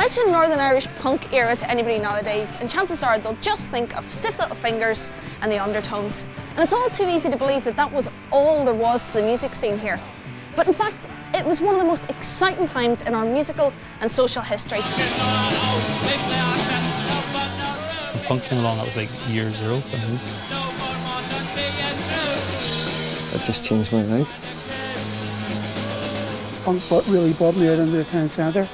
Mention Northern Irish punk era to anybody nowadays and chances are they'll just think of stiff little fingers and the undertones. And it's all too easy to believe that that was all there was to the music scene here. But in fact, it was one of the most exciting times in our musical and social history. When punk came along, that was like year zero for me. It just changed my life. Punk really brought me out into the town centre,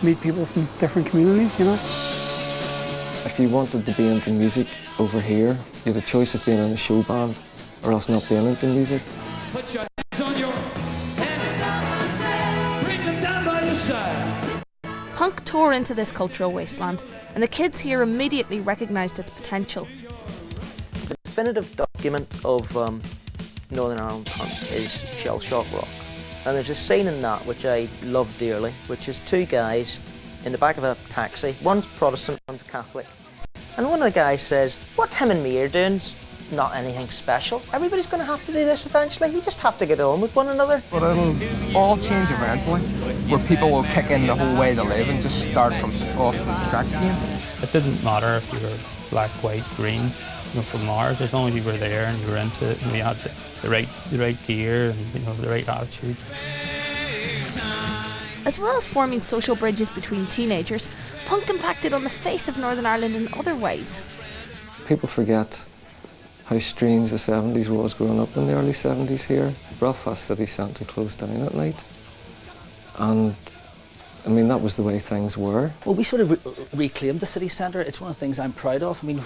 meet people from different communities, you know. If you wanted to be into music over here, you had a choice of being in a show band or else not being into music. Put your hands on your head, bring them down by your side. Punk tore into this cultural wasteland, and the kids here immediately recognised its potential. The definitive document of Northern Ireland punk is Shell Shock Rock. And there's a scene in that which I love dearly, which is two guys in the back of a taxi. One's Protestant, one's Catholic. And one of the guys says, what him and me are doing's not anything special. Everybody's going to have to do this eventually. We just have to get on with one another. But it'll all change eventually, where people will kick in the whole way they live and just start from scratch again. It didn't matter if you were black, white, green, you know, from Mars, as long as you were there and you were into it and you had the right gear and, you know, the right attitude. As well as forming social bridges between teenagers, punk impacted on the face of Northern Ireland in other ways. People forget how strange the 70s was growing up in the early 70s here. Belfast city centre closed down at night. And I mean, that was the way things were. Well, we sort of reclaimed the city centre. It's one of the things I'm proud of. I mean,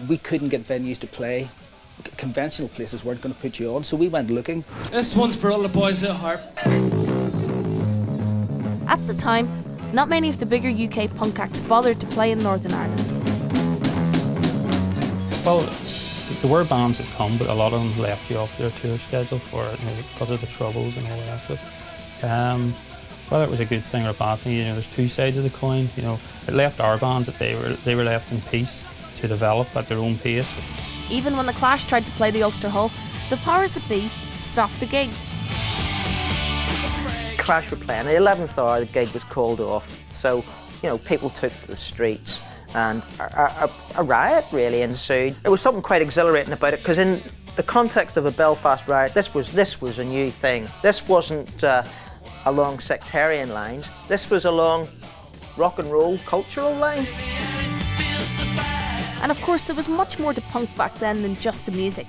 we couldn't get venues to play. Conventional places weren't going to put you on, so we went looking. This one's for all the boys at heart. At the time, not many of the bigger UK punk acts bothered to play in Northern Ireland. Well, there were bands that come, but a lot of them left you off their tour schedule for, you know, because of the Troubles and all the rest of it. Whether it was a good thing or a bad thing, you know, there's two sides of the coin. You know, it left our bands that they were left in peace to develop at their own pace. Even when the Clash tried to play the Ulster Hall, the powers that be stopped the gig. Clash were playing. At the 11th hour, the gig was called off. So, you know, people took to the streets and a riot really ensued. There was something quite exhilarating about it because in the context of a Belfast riot, this was a new thing. This wasn't along sectarian lines. This was along rock and roll cultural lines. And of course, there was much more to punk back then than just the music.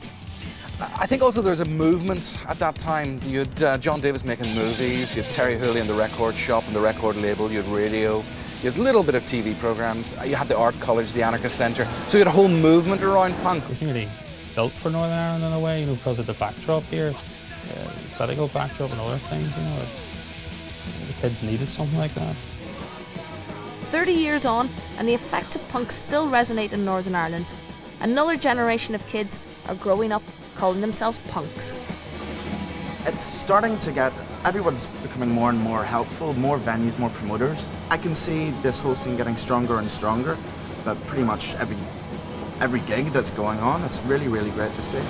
I think also there's a movement at that time. You had John Davis making movies, you had Terry Hooley in the record shop and the record label, you had radio, you had a little bit of TV programmes, you had the art college, the anarchist centre, so you had a whole movement around punk. It was nearly built for Northern Ireland in a way, you know, because of the backdrop here, political backdrop and other things, you know. The kids needed something like that. 30 years on, and the effects of punk still resonate in Northern Ireland. Another generation of kids are growing up calling themselves punks. It's starting to get, everyone's becoming more and more helpful, more venues, more promoters. I can see this whole scene getting stronger and stronger, but pretty much every gig that's going on, it's really, really great to see.